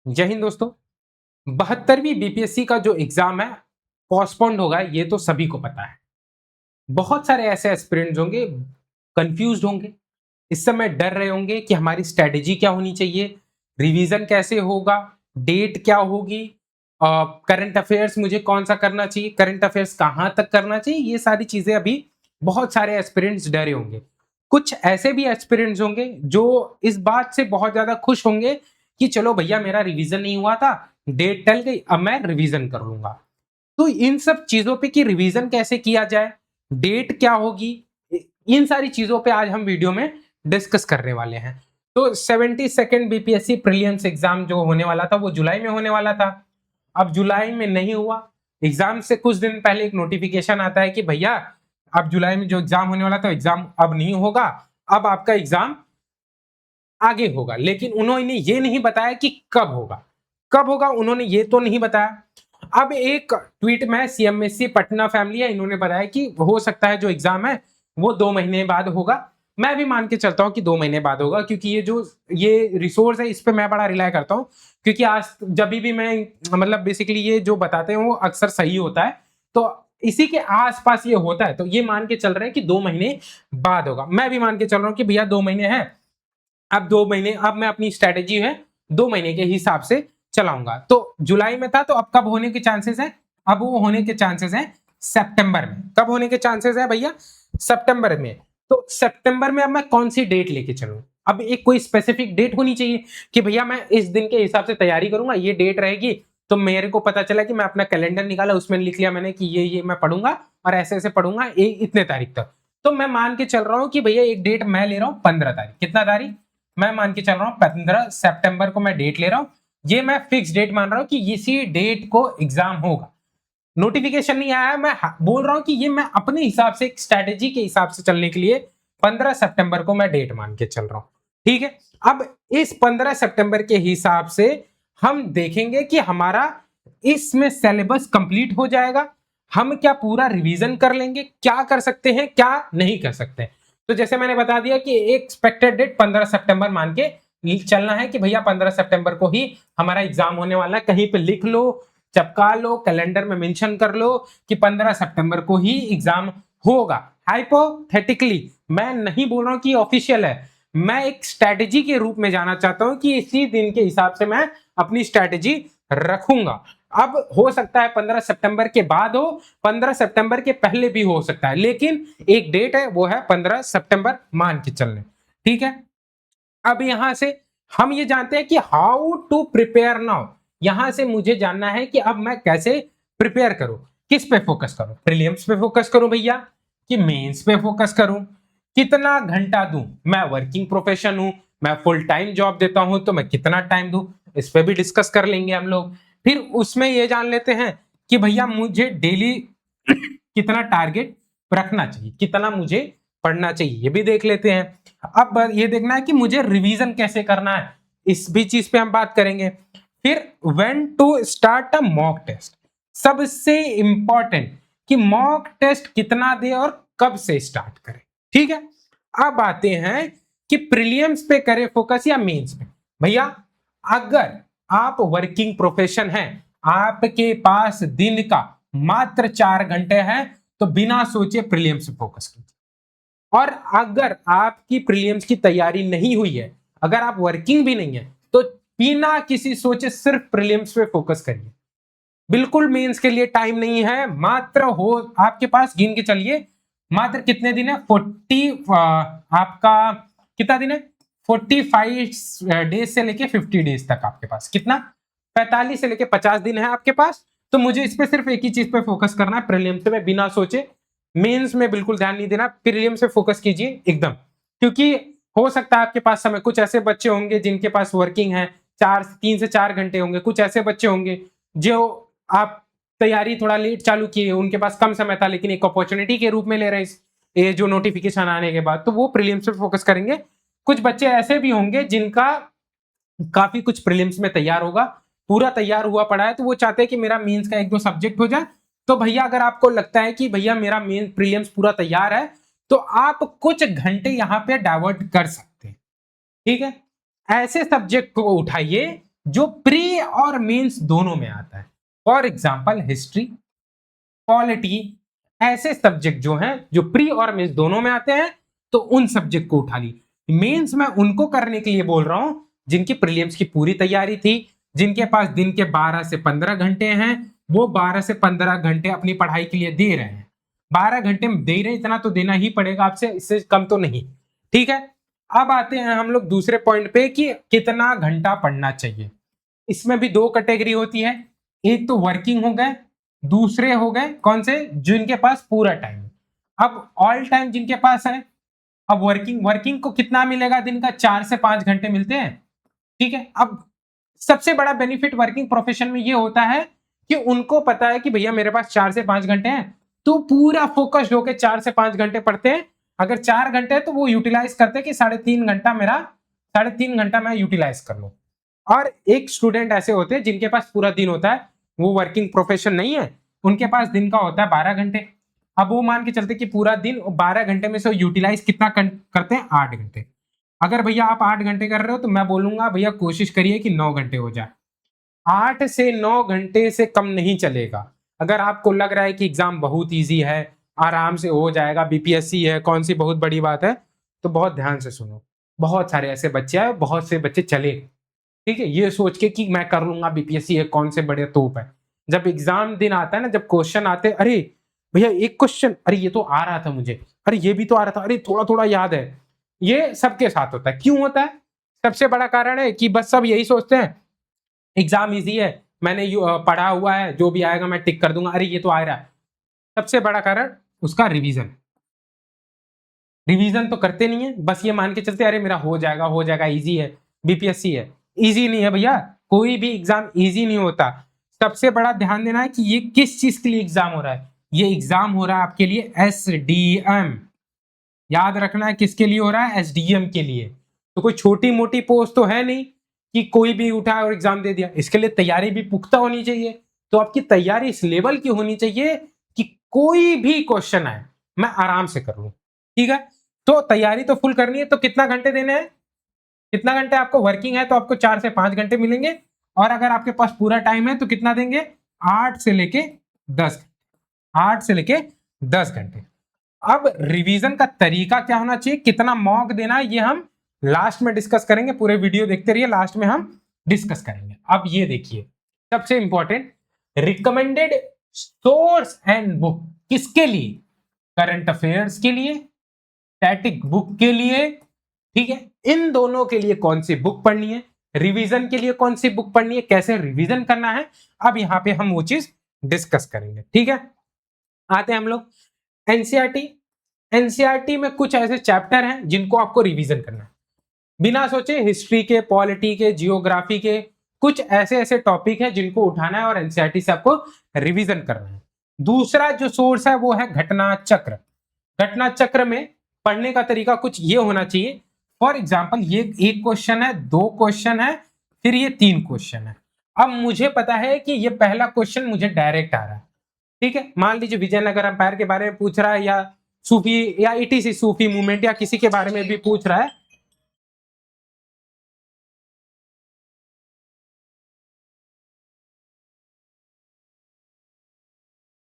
जय हिंद दोस्तों। 72वीं बीपीएससी का जो एग्जाम है पोस्टपोन्ड होगा, ये तो सभी को पता है। बहुत सारे ऐसे एस्पिरेंट्स होंगे, कंफ्यूज्ड होंगे, इस समय डर रहे होंगे कि हमारी स्ट्रेटेजी क्या होनी चाहिए, रिवीजन कैसे होगा, डेट क्या होगी, करंट अफेयर्स मुझे कौन सा करना चाहिए, करंट अफेयर्स कहाँ तक करना चाहिए। ये सारी चीजें अभी बहुत सारे एस्पिरेंट्स डरे होंगे। कुछ ऐसे भी एस्पिरेंट्स होंगे जो इस बात से बहुत ज्यादा खुश होंगे कि चलो भैया मेरा रिवीजन नहीं हुआ था, डेट टल गई, अब मैं रिवीजन कर लूंगा। तो इन सब चीजों पे कि रिवीजन कैसे किया जाए, डेट क्या होगी, इन सारी चीजों पे आज हम वीडियो में डिस्कस करने वाले हैं। तो 72nd बीपीएससी प्रीलिम्स एग्जाम जो होने वाला था वो जुलाई में होने वाला था। अब जुलाई में नहीं हुआ। एग्जाम से कुछ दिन पहले एक नोटिफिकेशन आता है कि भैया अब जुलाई में जो एग्जाम होने वाला था एग्जाम अब नहीं होगा, अब आपका एग्जाम आगे होगा। लेकिन उन्होंने ये नहीं बताया कि कब होगा, कब होगा उन्होंने ये तो नहीं बताया। अब एक ट्वीट में सीएमएससी पटना फैमिली है, इन्होंने बताया कि हो सकता है जो एग्जाम है वो 2 महीने बाद होगा। मैं भी मान के चलता हूँ कि 2 महीने बाद होगा, क्योंकि ये रिसोर्स है इस पे मैं बड़ा रिलाय करता हूँ। क्योंकि आज जब भी मैं मतलब बेसिकली ये जो बताते हैं वो अक्सर सही होता है, तो इसी के आसपास ये होता है, तो ये मान के चल रहे हैं कि 2 महीने बाद होगा। मैं भी मान के चल रहा हूँ कि भैया 2 महीने हैं, अब 2 महीने, अब मैं अपनी स्ट्रेटेजी है 2 महीने के हिसाब से चलाऊंगा। तो जुलाई में था, तो अब कब होने के चांसेस है? अब वो होने के चांसेस है सितंबर में। कब होने के चांसेस है भैया? सितंबर में। तो सितंबर में अब मैं कौन सी डेट लेके चलूं? अब एक कोई स्पेसिफिक डेट होनी चाहिए कि भैया मैं इस दिन के हिसाब से तैयारी करूंगा, ये डेट रहेगी। तो मेरे को पता चला कि मैं अपना कैलेंडर निकाला, उसमें लिख लिया मैंने कि ये मैं पढ़ूंगा और ऐसे ऐसे पढ़ूंगा इतने तारीख तक। तो मैं मान के चल रहा हूं कि भैया एक डेट मैं ले रहा हूं 15 तारीख। कितना तारीख? मैं मान के चल रहा हूँ 15 सितंबर को मैं डेट ले रहा हूँ। ये मैं फिक्स डेट मान रहा हूँ कि इसी डेट को एग्जाम होगा। नोटिफिकेशन नहीं आया, मैं बोल रहा हूँ कि ये मैं अपने हिसाब से एक स्ट्रेटेजी के हिसाब से चलने के लिए 15 सितंबर को मैं डेट मान के चल रहा हूँ। ठीक है। अब इस 15 सितंबर के हिसाब से हम देखेंगे कि हमारा इसमें सिलेबस कंप्लीट हो जाएगा, हम क्या पूरा रिवीजन कर लेंगे, क्या कर सकते हैं क्या नहीं कर सकते हैं। तो जैसे मैंने बता दिया कि एक एक्सपेक्टेड डेट 15 सितंबर मान के चलना है कि भैया 15 सितंबर को ही हमारा एग्जाम होने वाला है। कहीं पे लिख लो, चपका लो, कैलेंडर में मेंशन कर लो कि 15 सितंबर को ही एग्जाम होगा। हाइपोथेटिकली, मैं नहीं बोल रहा हूं कि ऑफिशियल है, मैं एक स्ट्रेटेजी के रूप में जाना चाहता हूं कि इसी दिन के हिसाब से मैं अपनी स्ट्रेटेजी रखूंगा। अब हो सकता है 15 सितंबर के बाद हो, 15 सितंबर के पहले भी हो सकता है, लेकिन एक डेट है वो है 15 सितंबर मान के चलने। ठीक है। अब यहां से हम ये जानते हैं कि हाउ टू प्रिपेयर नाउ। यहां से मुझे जानना है कि अब मैं कैसे प्रिपेयर करूं, किस पे फोकस करूं, प्रीलिम्स पे फोकस करूं भैया कि मेंस पे फोकस करूं, कितना घंटा दूं। मैं वर्किंग प्रोफेशन हूं, मैं फुल टाइम जॉब देता हूं, तो मैं कितना टाइम दूं, इस पे भी डिस्कस कर लेंगे हम लोग। फिर उसमें ये जान लेते हैं कि भैया मुझे डेली कितना टारगेट रखना चाहिए, कितना मुझे पढ़ना चाहिए, ये भी देख लेते हैं। अब ये देखना है कि मुझे रिवीजन कैसे करना है, इस भी चीज पे हम बात करेंगे। फिर when to start a mock test, सबसे इंपॉर्टेंट कि मॉक टेस्ट कितना दे और कब से स्टार्ट करें। ठीक है। अब आते हैं कि प्रीलियम्स पे करें फोकस या मेंस पे। भैया अगर आप वर्किंग प्रोफेशन है, आपके पास दिन का मात्र 4 घंटे हैं, तो बिना सोचे प्रीलियम्स पे फोकस कीजिए। और अगर आपकी प्रीलियम्स की तैयारी नहीं हुई है, अगर आप वर्किंग भी नहीं है, तो बिना किसी सोचे सिर्फ प्रीलियम्स पे फोकस करिए। बिल्कुल मेंस के लिए टाइम नहीं है, मात्र हो आपके पास, गिन के चलिए मात्र कितने दिन है, 40 आपका कितना दिन है, 45 डेज से लेके 50 डेज तक आपके पास कितना, 45 से लेके 50 दिन है आपके पास। तो मुझे इस पे सिर्फ एक ही चीज पे फोकस करना है, प्रीलिम्स में बिना सोचे। मेंस में बिल्कुल ध्यान नहीं देना, प्रीलिम्स पे फोकस कीजिए एकदम। क्योंकि हो सकता है आपके पास समय, कुछ ऐसे बच्चे होंगे जिनके पास वर्किंग है, 3 से 4 घंटे होंगे, कुछ ऐसे बच्चे होंगे जो आप तैयारी थोड़ा लेट चालू किए, उनके पास कम समय था लेकिन एक अपॉर्चुनिटी के रूप में ले रहे हैं ये जो नोटिफिकेशन आने के बाद, तो वो प्रीलिम्स पे फोकस करेंगे। कुछ बच्चे ऐसे भी होंगे जिनका काफी कुछ प्रीलिम्स में तैयार होगा, पूरा तैयार हुआ पड़ा है, तो वो चाहते हैं कि मेरा मेंस का 1-2 सब्जेक्ट हो जाए। तो भैया अगर आपको लगता है कि भैया मेरा मेन प्रीलिम्स पूरा तैयार है, तो आप कुछ घंटे यहां पे डाइवर्ट कर सकते हैं। ठीक है। ऐसे सब्जेक्ट को उठाइए जो प्री और मेंस दोनों में आता है। फॉर एग्जांपल हिस्ट्री, पॉलिटी, ऐसे सब्जेक्ट जो हैं जो प्री और मेंस दोनों में आते हैं, तो उन सब्जेक्ट को उठा ली। मेंस मैं उनको करने के लिए बोल रहा हूं जिनकी प्रीलिम्स की पूरी तैयारी थी, जिनके पास दिन के 12 से 15 घंटे हैं, वो 12 से 15 घंटे अपनी पढ़ाई के लिए दे रहे हैं। 12 घंटे में दे रहे हैं, इतना तो देना ही पड़ेगा आपसे, इससे कम तो नहीं। ठीक है, अब आते हैं हम लोग दूसरे पॉइंट पे कि कितना घंटा पढ़ना चाहिए। इसमें भी दो कैटेगरी होती है, एक तो वर्किंग हो गए, दूसरे हो गए कौन से, जिनके पास पूरा टाइम। अब ऑल टाइम जिनके पास है, अब वर्किंग को कितना मिलेगा दिन का, 4 से 5 घंटे मिलते हैं। ठीक है, अब सबसे बड़ा बेनिफिट वर्किंग प्रोफेशन में ये होता है कि उनको पता है कि भैया मेरे पास 4 से 5 घंटे हैं, तो पूरा फोकस्ड होकर 4 से 5 घंटे पढ़ते हैं। अगर 4 घंटे है तो वो यूटिलाइज करते हैं कि 3.5 घंटा मैं यूटिलाइज कर लूं। और एक स्टूडेंट ऐसे होते हैं जिनके पास पूरा दिन होता है, वो वर्किंग प्रोफेशन नहीं है, उनके पास दिन का होता है 12 घंटे। अब वो मान के चलते कि पूरा दिन 12 घंटे में से यूटिलाइज कितना करते हैं, 8 घंटे। अगर भैया आप 8 घंटे कर रहे हो तो मैं बोलूंगा भैया कोशिश करिए कि 9 घंटे हो जाए। 8 से 9 घंटे से कम नहीं चलेगा। अगर आपको लग रहा है कि एग्जाम बहुत इजी है, आराम से हो जाएगा, बीपीएससी है, कौन सी बहुत बड़ी बात है, तो बहुत ध्यान से सुनो। बहुत सारे ऐसे बच्चे हैं, बहुत से बच्चे चले, ठीक है, ये सोच के कि मैं कर लूंगा बीपीएससी है, कौन से बड़े तोप है। जब एग्जाम दिन आता है ना, जब क्वेश्चन आते, अरे भैया एक क्वेश्चन, अरे ये तो आ रहा था मुझे, अरे ये भी तो आ रहा था, अरे थोड़ा थोड़ा याद है। ये सबके साथ होता है। क्यों होता है? सबसे बड़ा कारण है कि बस सब यही सोचते हैं एग्जाम इजी है, मैंने पढ़ा हुआ है, जो भी आएगा मैं टिक कर दूंगा, अरे ये तो आ रहा है। सबसे बड़ा कारण उसका रिवीजन। रिवीजन तो करते नहीं है, बस ये मान के चलते अरे मेरा हो जाएगा, इजी है, बीपीएससी है। इजी नहीं है भैया, कोई भी एग्जाम इजी नहीं होता। सबसे बड़ा ध्यान देना है कि ये किस चीज के लिए एग्जाम हो रहा है। ये एग्जाम हो रहा है आपके लिए एसडीएम। याद रखना है किसके लिए हो रहा है, एसडीएम के लिए। तो कोई छोटी मोटी पोस्ट तो है नहीं कि कोई भी उठा और एग्जाम दे दिया। इसके लिए तैयारी भी पुख्ता होनी चाहिए। तो आपकी तैयारी इस लेवल की होनी चाहिए कि कोई भी क्वेश्चन आए मैं आराम से कर लूं। ठीक है, तो तैयारी तो फुल करनी है। तो कितना घंटे देने हैं, कितना घंटे आपको वर्किंग है तो आपको 4 से 5 घंटे मिलेंगे, और अगर आपके पास पूरा टाइम है तो कितना देंगे, 8 से लेके 10, 8 से लेके 10 घंटे। अब रिवीजन का तरीका क्या होना चाहिए, कितना मॉक देना है, ये हम लास्ट में डिस्कस करेंगे। पूरे वीडियो देखते रहिए, लास्ट में हम डिस्कस करेंगे। अब ये देखिए सबसे important, recommended source and book किसके लिए, करंट अफेयर्स के लिए, स्टैटिक बुक के लिए। ठीक है, इन दोनों के लिए कौन सी बुक पढ़नी है, रिवीजन के लिए कौन सी बुक पढ़नी है, कैसे रिवीजन करना है, अब यहां पे हम वो चीज डिस्कस करेंगे। ठीक है, आते हैं हम लोग एनसीईआरटी। एनसीईआरटी में कुछ ऐसे चैप्टर हैं जिनको आपको रिवीजन करना है, बिना सोचे। हिस्ट्री के, पॉलिटी के, जियोग्राफी के, कुछ ऐसे ऐसे टॉपिक हैं जिनको उठाना है और एनसीईआरटी से आपको रिवीजन करना है। दूसरा जो सोर्स है वो है घटना चक्र। घटना चक्र में पढ़ने का तरीका कुछ ये होना चाहिए, फॉर एग्जाम्पल ये एक क्वेश्चन है, 2 क्वेश्चन है, फिर ये 3 क्वेश्चन है। अब मुझे पता है कि ये पहला क्वेश्चन मुझे डायरेक्ट आ रहा है। ठीक है, मान लीजिए विजयनगर अंपायर के बारे में पूछ रहा है, या सूफी या ईटीसी सूफी मूवमेंट या किसी के बारे में भी पूछ रहा है।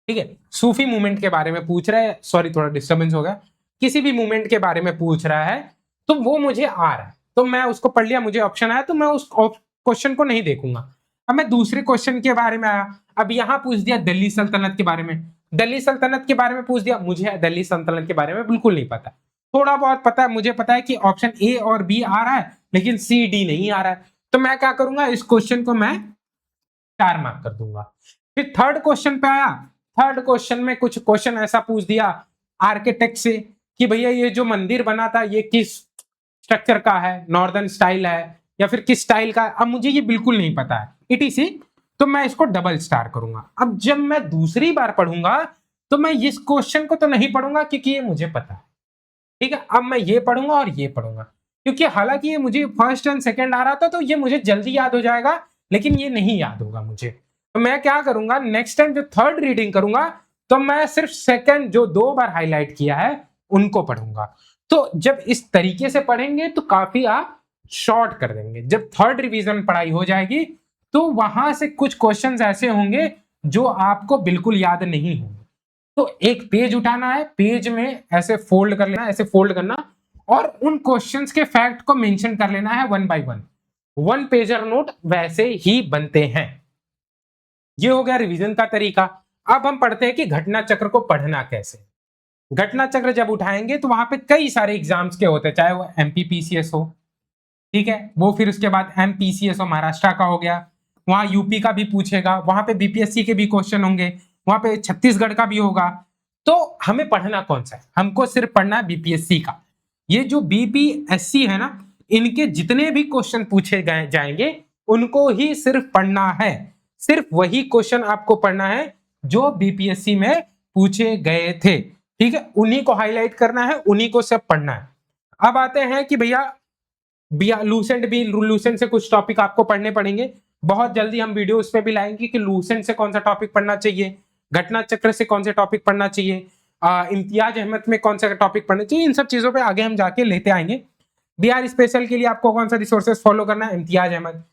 ठीक है, सूफी मूवमेंट के बारे में पूछ रहा है, सॉरी थोड़ा डिस्टर्बेंस हो गया, किसी भी मूवमेंट के बारे में पूछ रहा है, तो वो मुझे आ रहा है, तो मैं उसको पढ़ लिया, मुझे ऑप्शन आया, तो मैं उस क्वेश्चन को नहीं देखूंगा। अब मैं दूसरे क्वेश्चन के बारे में आया, अब यहां पूछ दिया दिल्ली सल्तनत के बारे में, दिल्ली सल्तनत के बारे में पूछ दिया, मुझे दिल्ली सल्तनत के बारे में बिल्कुल नहीं पता। थोड़ा बहुत पता है, मुझे पता है कि ऑप्शन ए और बी आ रहा है, लेकिन सी डी नहीं आ रहा है। तो मैं क्या करूंगा, इस क्वेश्चन को मैं 4 मार्क कर दूंगा। फिर थर्ड क्वेश्चन पे आया, थर्ड क्वेश्चन में कुछ क्वेश्चन ऐसा पूछ दिया आर्किटेक्ट से कि भैया ये जो मंदिर बना था ये किस स्ट्रक्चर का है, नॉर्दर्न स्टाइल है या फिर किस स्टाइल का है। अब मुझे ये बिल्कुल नहीं पता है इटीसी, तो मैं इसको डबल स्टार करूंगा। अब जब मैं दूसरी बार पढ़ूंगा तो मैं इस क्वेश्चन को तो नहीं पढ़ूंगा क्योंकि ये मुझे पता है। ठीक है, अब मैं ये पढ़ूंगा और ये पढ़ूंगा, क्योंकि हालांकि ये मुझे फर्स्ट एंड सेकंड आ रहा था तो ये मुझे जल्दी याद हो जाएगा, लेकिन ये नहीं याद होगा मुझे। तो मैं क्या करूंगा, नेक्स्ट टाइम जो थर्ड रीडिंग करूंगा तो मैं सिर्फ सेकंड जो 2 बार हाईलाइट किया है उनको पढ़ूंगा। तो जब इस तरीके से पढ़ेंगे तो काफी आप शॉर्ट कर देंगे। जब थर्ड रिवीजन पढ़ाई हो जाएगी तो वहां से कुछ क्वेश्चंस ऐसे होंगे जो आपको बिल्कुल याद नहीं होंगे। तो एक पेज उठाना है, पेज में ऐसे फोल्ड कर लेना, ऐसे फोल्ड करना और उन क्वेश्चंस के फैक्ट को मेंशन कर लेना है one by one. One pager note वैसे ही बनते हैं। ये हो गया रिवीजन का तरीका। अब हम पढ़ते हैं कि घटना चक्र को पढ़ना कैसे। घटना चक्र जब उठाएंगे तो वहां पे कई सारे एग्जाम्स के होते हैं, चाहे वो एमपीपीसीएस हो, ठीक है, वो फिर उसके बाद एमपीसीएस हो, महाराष्ट्र का हो गया, वहां यूपी का भी पूछेगा, वहां पे बीपीएससी के भी क्वेश्चन होंगे, वहां पे छत्तीसगढ़ का भी होगा। तो हमें पढ़ना कौन सा है? हमको सिर्फ पढ़ना है बीपीएससी का। ये जो बीपीएससी है ना, इनके जितने भी क्वेश्चन पूछे गए जाएंगे उनको ही सिर्फ पढ़ना है। सिर्फ वही क्वेश्चन आपको पढ़ना है जो बीपीएससी में पूछे गए थे, ठीक है, उन्हीं को हाईलाइट करना है, उन्हीं को सब पढ़ना है। अब आते हैं कि भैया लूसेंट से कुछ टॉपिक आपको पढ़ने पड़ेंगे। बहुत जल्दी हम वीडियो उस पर भी लाएंगे कि लूसेंट से कौन सा टॉपिक पढ़ना चाहिए, घटना चक्र से कौन से टॉपिक पढ़ना चाहिए, इम्तियाज अहमद में कौन सा टॉपिक पढ़ना चाहिए। इन सब चीजों पे आगे हम जाके लेते आएंगे। बिहार स्पेशल के लिए आपको कौन सा रिसोर्सेज फॉलो करना है? इम्तियाज अहमद।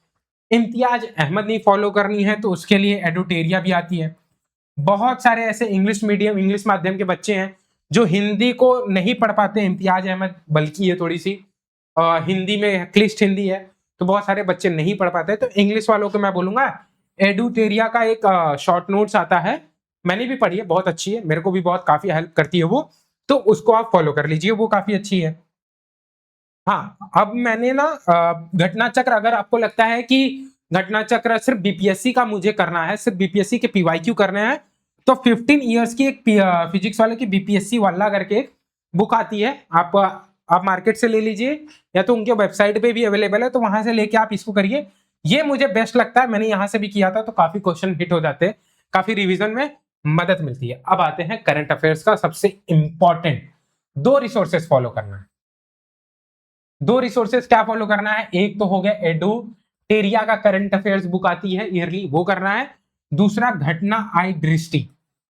इम्तियाज अहमद नहीं फॉलो करनी है तो उसके लिए एडुटेरिया भी आती है। बहुत सारे ऐसे इंग्लिश मीडियम, इंग्लिश माध्यम के बच्चे हैं जो हिंदी को नहीं पढ़ पाते इम्तियाज अहमद, बल्कि ये थोड़ी सी हिंदी में क्लिष्ट हिंदी है, तो बहुत सारे बच्चे नहीं पढ़ पाते। तो इंग्लिश वालों को मैं बोलूंगा एडुटेरिया का एक शॉर्ट नोट्स आता है, मैंने भी पढ़ी है, बहुत अच्छी है, मेरे को भी बहुत काफी हेल्प करती है वो, तो उसको आप फॉलो कर लीजिए, वो काफी अच्छी है। हाँ, अब मैंने ना घटना चक्र, अगर आपको लगता है कि घटना चक्र सिर्फ बीपीएससी का मुझे करना है, सिर्फ बीपीएससी के पीवाईक्यू करने हैं, तो 15 इयर्स की एक फिजिक्स वाले की बीपीएससी वाला करके एक बुक आती है, आप मार्केट से ले लीजिए या तो उनके वेबसाइट पे भी अवेलेबल है, तो वहां से लेके आप इसको करिए। ये मुझे बेस्ट लगता है, मैंने यहां से भी किया था, तो काफी क्वेश्चन हिट हो जाते हैं, काफी रिवीजन में मदद मिलती है। अब आते हैं करंट अफेयर्स का सबसे इंपॉर्टेंट, दो रिसोर्सेस फॉलो करना है। दो रिसोर्सेस क्या फॉलो करना है? एक तो हो गया एडुटेरिया का करंट अफेयर्स बुक आती है ईयरली, वो करना है। दूसरा घटना आई दृष्टि,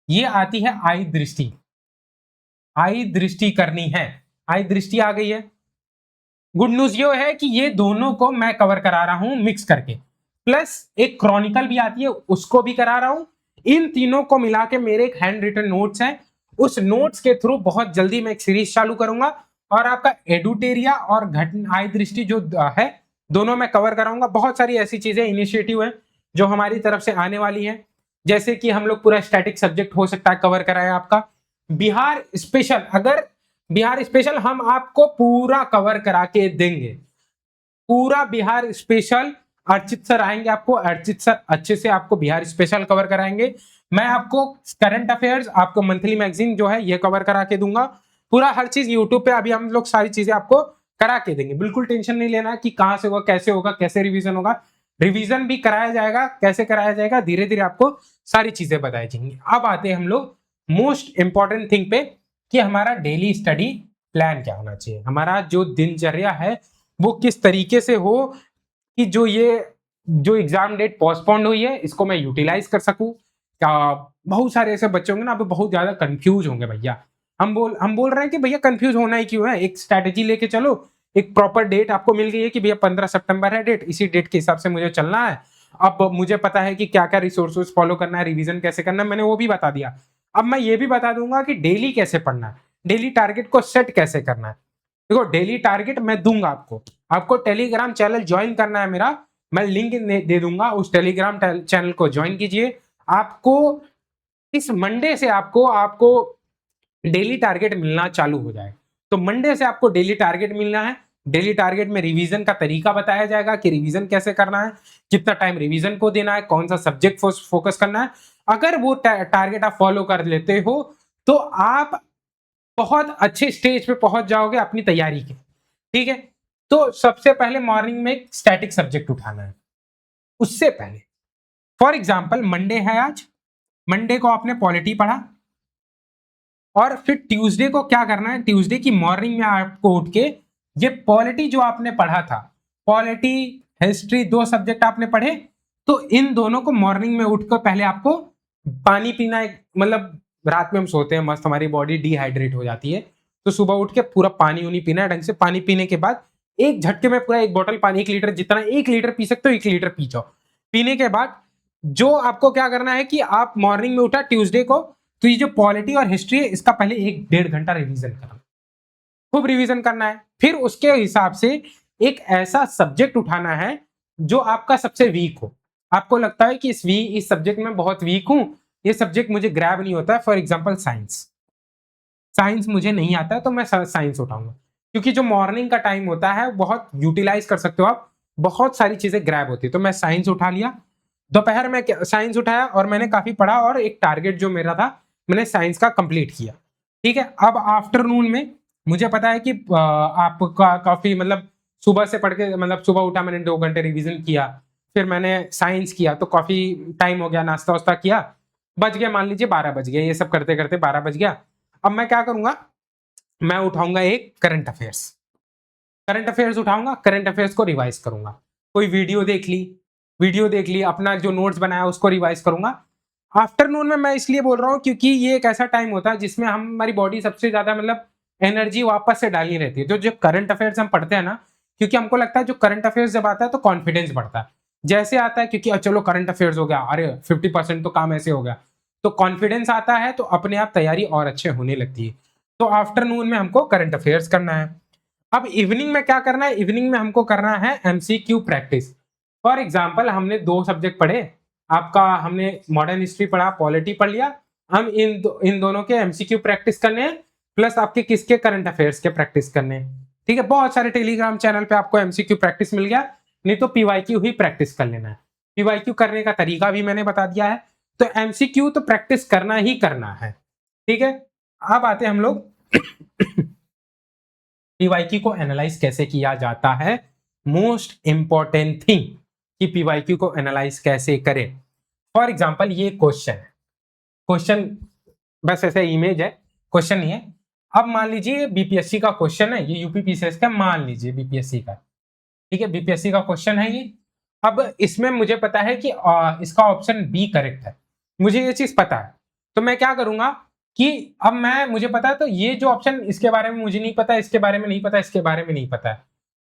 ये आती है आई दृष्टि, आई दृष्टि करनी है। आई दृष्टि आ गई है। गुड न्यूज ये है कि ये दोनों को मैं कवर करा रहा हूं मिक्स करके, प्लस एक क्रॉनिकल भी आती है उसको भी करा रहा हूं। इन तीनों को मिला के मेरे एक हैंड रिटन नोट्स हैं, उस नोट्स के थ्रू बहुत जल्दी मैं एक सीरीज चालू करूंगा और आपका एडुटेरिया और घटना आई दृष्टि जो है दोनों मैं कवर कराऊंगा। बहुत सारी ऐसी चीजें, इनिशिएटिव है जो हमारी तरफ से आने वाली है, जैसे कि हम लोग पूरा स्टैटिक सब्जेक्ट हो सकता है कवर कराएं आपका। बिहार स्पेशल, अगर बिहार स्पेशल हम आपको पूरा कवर करा के देंगे, पूरा बिहार स्पेशल। अर्चित सर आएंगे, आपको अर्चित सर अच्छे से आपको बिहार स्पेशल कवर कराएंगे। मैं आपको करंट अफेयर्स, आपको मंथली मैगजीन जो है ये कवर करा के दूंगा, पूरा हर चीज यूट्यूब पे अभी हम लोग सारी चीजें आपको करा के देंगे। बिल्कुल टेंशन नहीं लेना कि कहां से होगा, कैसे रिवीजन होगा, रिवीजन भी कराया जाएगा, कैसे कराया जाएगा धीरे धीरे आपको सारी चीजें बताई जाएंगी। अब आते हैं हम लोग मोस्ट इंपॉर्टेंट थिंग पे कि हमारा डेली स्टडी प्लान क्या होना चाहिए, हमारा जो दिनचर्या है वो किस तरीके से हो कि जो एग्जाम डेट पोस्टपोन्ड हुई है इसको मैं यूटिलाइज कर सकूं। बहुत सारे ऐसे बच्चे होंगे ना, अब बहुत ज्यादा कंफ्यूज होंगे भैया, हम बोल रहे हैं कि भैया कंफ्यूज होना ही क्यों है, एक स्ट्रैटेजी लेके चलो, एक प्रॉपर डेट आपको मिल गई है कि भैया 15 सितंबर है डेट, इसी डेट के हिसाब से मुझे चलना है। अब मुझे पता है कि क्या क्या रिसोर्सेज फॉलो करना है, रिवीजन कैसे करना है, मैंने वो भी बता दिया। अब मैं ये भी बता दूंगा कि डेली कैसे पढ़ना है, डेली टारगेट को सेट कैसे करना है। देखो डेली टारगेट मैं दूंगा आपको टेलीग्राम चैनल ज्वाइन करना है मेरा, मैं लिंक दे दूंगा, उस टेलीग्राम चैनल को ज्वाइन कीजिए। आपको इस मंडे से आपको डेली टारगेट मिलना चालू हो जाए, तो मंडे से आपको डेली टारगेट मिलना है। डेली टारगेट में रिवीजन का तरीका बताया जाएगा कि रिवीजन कैसे करना है, कितना टाइम रिवीजन को देना है, कौन सा सब्जेक्ट फोकस करना है। अगर वो टारगेट आप फॉलो कर लेते हो तो आप बहुत अच्छे स्टेज पे पहुंच जाओगे अपनी तैयारी के, ठीक है। तो सबसे पहले मॉर्निंग में एक स्टैटिक सब्जेक्ट उठाना है। उससे पहले फॉर एग्जांपल मंडे है, आज मंडे को आपने पॉलिटी पढ़ा और फिर ट्यूसडे को क्या करना है, ट्यूसडे की मॉर्निंग में आपको उठ के ये पॉलिटी जो आपने पढ़ा था, पॉलिटी हिस्ट्री 2 सब्जेक्ट आपने पढ़े, तो इन दोनों को मॉर्निंग में उठकर पहले आपको पानी पीना है। मतलब रात में हम सोते हैं मस्त, हमारी बॉडी डिहाइड्रेट हो जाती है, तो सुबह उठ के पूरा पानी उनी पीना है ढंग से। पानी पीने के बाद एक झटके में पूरा एक बोतल पानी 1 लीटर, जितना 1 लीटर पी सकते हो 1 लीटर पी जाओ। पीने के बाद जो आपको क्या करना है कि आप मॉर्निंग में उठा ट्यूसडे को, तो ये जो पॉलिटी और हिस्ट्री है इसका पहले 1-1.5 घंटा रिवीजन करना, खूब रिवीजन करना है। फिर उसके हिसाब से एक ऐसा सब्जेक्ट उठाना है जो आपका सबसे वीक हो, आपको लगता है कि इस सब्जेक्ट में बहुत वीक हूं, ये सब्जेक्ट मुझे ग्रैब नहीं होता है। फॉर एग्जांपल साइंस मुझे नहीं आता है तो मैं साइंस उठाऊंगा, क्योंकि जो मॉर्निंग का टाइम होता है बहुत यूटिलाइज कर सकते हो आप, बहुत सारी चीजें ग्रैब होती है। तो मैं साइंस उठा लिया, दोपहर में साइंस उठाया और मैंने काफी पढ़ा और एक टारगेट जो मेरा था मैंने साइंस का कंप्लीट किया। ठीक है, अब आफ्टरनून में मुझे पता है कि आपका काफी मतलब सुबह से पढ़ के, मतलब सुबह उठा मैंने 2 घंटे रिवीजन किया, फिर मैंने साइंस किया तो काफी टाइम हो गया, नाश्ता वास्ता किया, बज गया मान लीजिए 12 बज गया, ये सब करते करते 12 बज गया। अब मैं क्या करूंगा, मैं उठाऊंगा एक करंट अफेयर्स उठाऊंगा, करंट अफेयर्स को रिवाइज करूंगा, कोई वीडियो देख ली, अपना जो नोट्स बनाया उसको रिवाइज करूंगा। आफ्टरनून में मैं इसलिए बोल रहा हूँ क्योंकि ये एक ऐसा टाइम होता है जिसमें हमारी बॉडी सबसे ज्यादा मतलब एनर्जी वापस से डालनी रहती है। तो जब करंट अफेयर्स हम पढ़ते हैं ना, क्योंकि हमको लगता है जो करंट अफेयर्स जब आता है तो कॉन्फिडेंस बढ़ता है, जैसे आता है क्योंकि चलो करंट अफेयर्स हो गया, अरे 50% तो काम ऐसे हो गया, तो कॉन्फिडेंस आता है, तो अपने आप तैयारी और अच्छे होने लगती है। तो आफ्टरनून में हमको करंट अफेयर्स करना है। अब इवनिंग में क्या करना है, इवनिंग में हमको करना है एमसीक्यू प्रैक्टिस। फॉर एग्जाम्पल हमने 2 सब्जेक्ट पढ़े, आपका हमने मॉडर्न हिस्ट्री पढ़ा, पॉलिटी पढ़ लिया, हम इन दोनों के एमसीक्यू प्रैक्टिस करने हैं, प्लस आपके किसके करंट अफेयर्स के प्रैक्टिस करने हैं। ठीक है, बहुत सारे टेलीग्राम चैनल पे आपको एमसीक्यू प्रैक्टिस मिल गया, नहीं तो पीवाईक्यू ही प्रैक्टिस कर लेना है। पीवाईक्यू करने का तरीका भी मैंने बता दिया है, तो एमसीक्यू तो प्रैक्टिस करना ही करना है। ठीक है, अब आते हैं हम लोग पीवाईक्यू को एनालाइज कैसे किया जाता है। मोस्ट इंपॉर्टेंट थिंग कि पीवाईक्यू को एनालाइज कैसे करें। फॉर एग्जांपल ये क्वेश्चन बस ऐसे इमेज है, क्वेश्चन नहीं है। अब मान लीजिए बीपीएससी का क्वेश्चन है, ये यूपीपीसीएस का, मान लीजिए बीपीएससी का, ठीक है, बीपीएससी का क्वेश्चन है ये। अब इसमें मुझे पता है कि इसका ऑप्शन बी करेक्ट है, मुझे ये चीज पता है, तो मैं क्या करूंगा कि अब मुझे पता है, तो ये जो ऑप्शन, इसके बारे में मुझे नहीं पता, इसके बारे में नहीं पता, इसके बारे में नहीं पता है,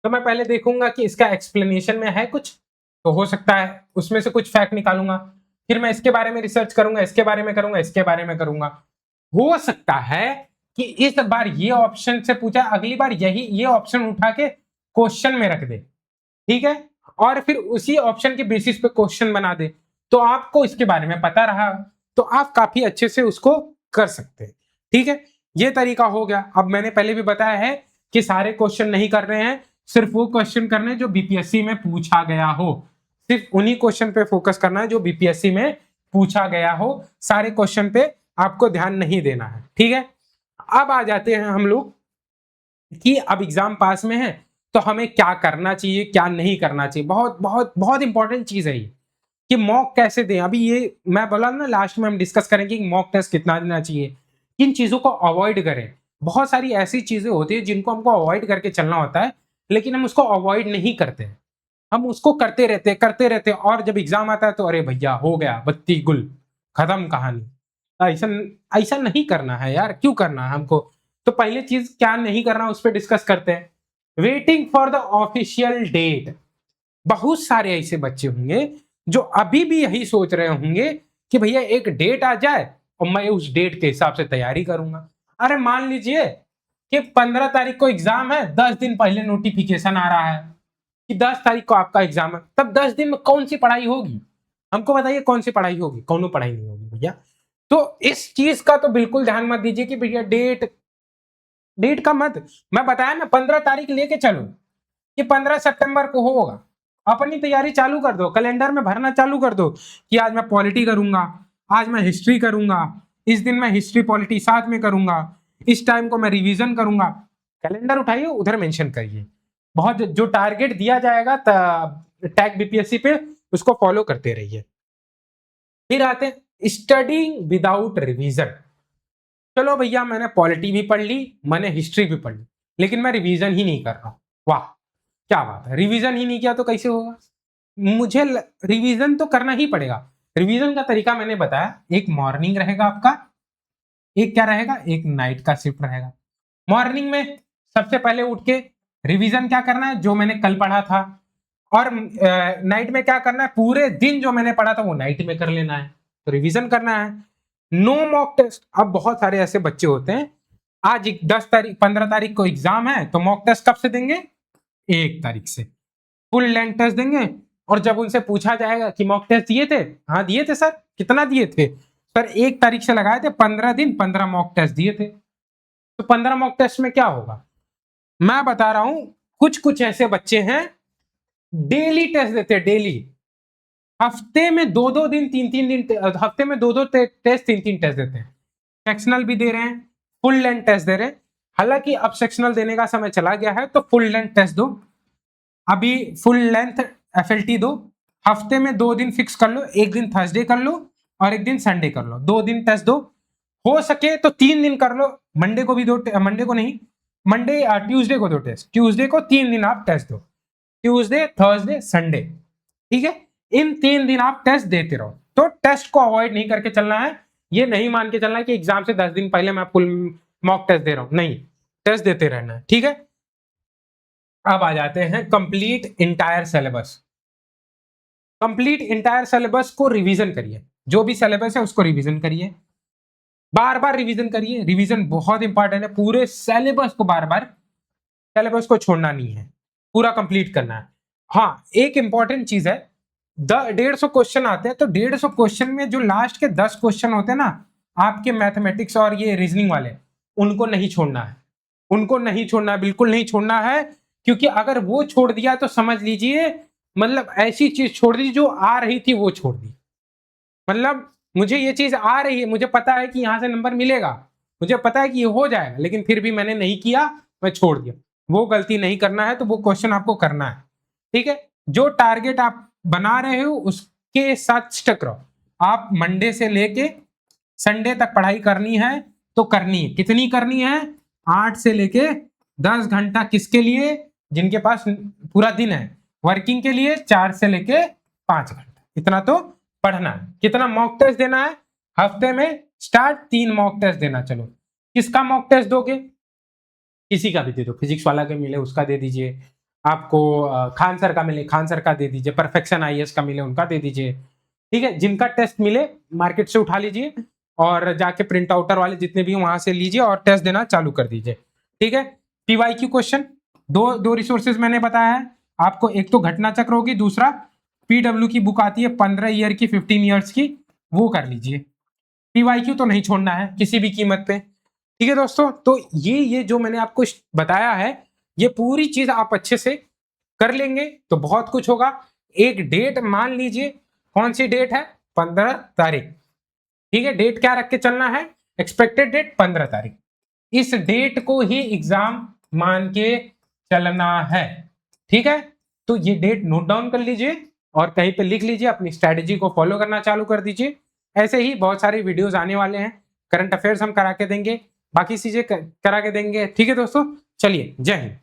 तो मैं पहले देखूंगा कि इसका एक्सप्लेनेशन में है कुछ, तो हो सकता है उसमें से कुछ फैक्ट निकालूंगा, फिर मैं इसके बारे में रिसर्च करूंगा, इसके बारे में करूंगा, इसके बारे में करूंगा। हो सकता है कि इस बार ये ऑप्शन से पूछा, अगली बार ये ऑप्शन उठा के क्वेश्चन में रख दे, ठीक है, और फिर उसी ऑप्शन के बेसिस पे क्वेश्चन बना दे, तो आपको इसके बारे में पता रहा, तो आप काफी अच्छे से उसको कर सकते हैं। ठीक है, ये तरीका हो गया। अब मैंने पहले भी बताया है कि सारे क्वेश्चन नहीं कर रहे हैं, सिर्फ वो क्वेश्चन करने जो बीपीएससी में पूछा गया हो, सिर्फ उन्हीं क्वेश्चन पे फोकस करना है जो बीपीएससी में पूछा गया हो, सारे क्वेश्चन पे आपको ध्यान नहीं देना है। ठीक है, अब आ जाते हैं हम लोग कि अब एग्जाम पास में है तो हमें क्या करना चाहिए, क्या नहीं करना चाहिए। बहुत बहुत बहुत इंपॉर्टेंट चीज है ये कि मॉक कैसे दें। अभी ये मैं बोला ना, लास्ट में हम डिस्कस करेंगे कि मॉक टेस्ट कितना देना चाहिए, किन चीजों को अवॉइड करें। बहुत सारी ऐसी चीजें होती है जिनको हमको अवॉइड करके चलना होता है, लेकिन हम उसको अवॉइड नहीं करते, हम उसको करते रहते, और जब एग्जाम आता है तो अरे भैया हो गया, बत्ती गुल, खत्म कहानी। ऐसा ऐसा नहीं करना है यार, क्यों करना है हमको। तो पहले चीज क्या नहीं करना उस पर डिस्कस करते हैं। Waiting for the official date. बहुत सारे ऐसे बच्चे होंगे जो अभी भी यही सोच रहे होंगे कि भैया एक डेट आ जाए और मैं उस डेट के हिसाब से तैयारी करूंगा। अरे मान लीजिए कि 15 तारीख को एग्जाम है, 10 दिन पहले नोटिफिकेशन आ रहा है कि 10 तारीख को आपका एग्जाम है, तब 10 दिन में कौन सी पढ़ाई होगी, हमको बताइए कौन सी पढ़ाई होगी। कौनो पढ़ाई नहीं होगी भैया। तो इस चीज का तो बिल्कुल ध्यान मत दीजिए कि भैया डेट का मत, मैं बताया ना 15 तारीख लेके चलो कि 15 सितंबर को होगा, अपनी तैयारी चालू कर दो, कैलेंडर में भरना चालू कर दो कि आज मैं पॉलिटी करूंगा, आज मैं हिस्ट्री करूंगा, इस दिन मैं हिस्ट्री पॉलिटी साथ में करूंगा, इस टाइम को मैं रिवीजन करूंगा। कैलेंडर उठाइए, उधर मेंशन करिए, बहुत जो टारगेट दिया जाएगा टैग बीपीएससी पे उसको फॉलो करते रहिए। फिर आते हैं स्टडिंग विदाउट रिवीजन। चलो भैया मैंने पॉलिटी भी पढ़ ली, मैंने हिस्ट्री भी पढ़ ली, लेकिन मैं रिवीजन ही नहीं कर रहा हूँ। वाह क्या बात है, रिवीजन ही नहीं किया तो कैसे होगा। मुझे रिवीजन तो करना ही पड़ेगा। रिवीजन का तरीका मैंने बताया, एक मॉर्निंग रहेगा आपका, एक क्या रहेगा, एक नाइट का शिफ्ट रहेगा। मॉर्निंग में सबसे पहले उठ के रिवीजन क्या करना है, जो मैंने कल पढ़ा था, और नाइट में क्या करना है, पूरे दिन जो मैंने पढ़ा था वो नाइट में कर लेना है, तो रिवीजन करना है। No mock test. अब बहुत सारे ऐसे बच्चे होते हैं, आज 10 तारीख 15 तारीख को एग्जाम है, तो मॉक टेस्ट कब से देंगे, 1 तारीख से फुल लेंथ टेस्ट देंगे। और जब उनसे पूछा जाएगा कि मॉक टेस्ट दिए थे, हाँ दिए थे सर, कितना दिए थे सर, 1 तारीख से लगाए थे, 15 दिन 15 मॉक टेस्ट दिए थे। तो 15 मॉक टेस्ट में क्या होगा, मैं बता रहा हूं, कुछ कुछ ऐसे बच्चे हैं डेली टेस्ट देते हैं, डेली, हफ्ते में 2-2 दिन 3-3 दिन, हफ्ते में 2-2 टेस्ट 3-3 टेस्ट देते हैं। सेक्शनल भी दे रहे हैं, फुल लेंथ टेस्ट दे रहे हैं। हालांकि अब सेक्शनल देने का समय चला गया है, तो फुल लेंथ टेस्ट दो, अभी फुल लेंथ एफएलटी दो, हफ्ते में 2 दिन फिक्स कर लो, एक दिन थर्सडे कर लो और एक दिन संडे कर लो, 2 दिन टेस्ट दो, हो सके तो 3 दिन कर लो, मंडे को भी दो, मंडे को नहीं, मंडे ट्यूसडे को दो टेस्ट, ट्यूसडे को 3 दिन आप टेस्ट दो, ट्यूसडे थर्सडे संडे, ठीक है, इन 3 दिन आप टेस्ट देते रहो। तो टेस्ट को अवॉइड नहीं करके चलना है, ये नहीं मान के चलना है कि एग्जाम से 10 दिन पहले मैं फुल मॉक टेस्ट दे रहा हूं, नहीं, टेस्ट देते रहना है, ठीक है। अब आ जाते हैं complete entire syllabus. Complete entire syllabus को रिवीजन करिए, जो भी सिलेबस है उसको रिवीजन करिए, बार बार रिवीजन करिए, रिवीजन बहुत इंपॉर्टेंट है, पूरे सिलेबस को बार बार, सिलेबस को छोड़ना नहीं है, पूरा कंप्लीट करना है। हाँ, एक इंपॉर्टेंट चीज है, 150 क्वेश्चन आते हैं, तो 150 क्वेश्चन में जो लास्ट के 10 क्वेश्चन होते हैं ना, आपके मैथमेटिक्स और ये रीजनिंग वाले, उनको नहीं छोड़ना है, उनको नहीं छोड़ना है, बिल्कुल नहीं छोड़ना है, क्योंकि अगर वो छोड़ दिया तो समझ लीजिए, मतलब ऐसी चीज छोड़ दी जो आ रही थी वो छोड़ दी, मतलब मुझे ये चीज आ रही है, मुझे पता है कि यहाँ से नंबर मिलेगा, मुझे पता है कि ये हो जाएगा, लेकिन फिर भी मैंने नहीं किया, मैं छोड़ दिया, वो गलती नहीं करना है, तो वो क्वेश्चन आपको करना है, ठीक है। जो टारगेट आप बना रहे हो उसके साथ स्टक रहो, आप मंडे से लेके संडे तक पढ़ाई करनी है तो करनी है, कितनी करनी है, 8 से लेके 10 घंटा, किसके लिए, जिनके पास पूरा दिन है, वर्किंग के लिए 4 से लेके 5 घंटा, इतना तो पढ़ना है। कितना मॉक टेस्ट देना है, हफ्ते में स्टार्ट 3 मॉक टेस्ट देना, चलो किसका मॉक टेस्ट दोगे, किसी का भी दे दो, फिजिक्स वाला का मिले उसका दे दीजिए, आपको खान सर का मिले खान सर का दे दीजिए, परफेक्शन आईएएस का मिले उनका दे दीजिए, ठीक है, जिनका टेस्ट मिले मार्केट से उठा लीजिए और जाके प्रिंट आउटर वाले जितने भी वहां से लीजिए और टेस्ट देना चालू कर दीजिए, ठीक है। पीवाईक्यू क्वेश्चन, दो रिसोर्सेज मैंने बताया है आपको, एक तो घटना चक्र होगी, दूसरा पीडब्ल्यू की बुक आती है 15 ईयर की 15 ईयर्स की, वो कर लीजिए। पीवाईक्यू तो नहीं छोड़ना है किसी भी कीमत पे, ठीक है दोस्तों। तो ये जो मैंने आपको बताया है, ये पूरी चीज आप अच्छे से कर लेंगे तो बहुत कुछ होगा। एक डेट मान लीजिए, कौन सी डेट है, 15 तारीख, ठीक है, डेट क्या रख के चलना है, एक्सपेक्टेड डेट 15 तारीख, इस डेट को ही एग्जाम मान के चलना है, ठीक है। तो ये डेट नोट डाउन कर लीजिए और कहीं पे लिख लीजिए, अपनी स्ट्रेटेजी को फॉलो करना चालू कर दीजिए। ऐसे ही बहुत सारे वीडियोस आने वाले हैं, करंट अफेयर्स हम करा के देंगे, बाकी चीजें करा के देंगे, ठीक है दोस्तों। चलिए, जय हिंद।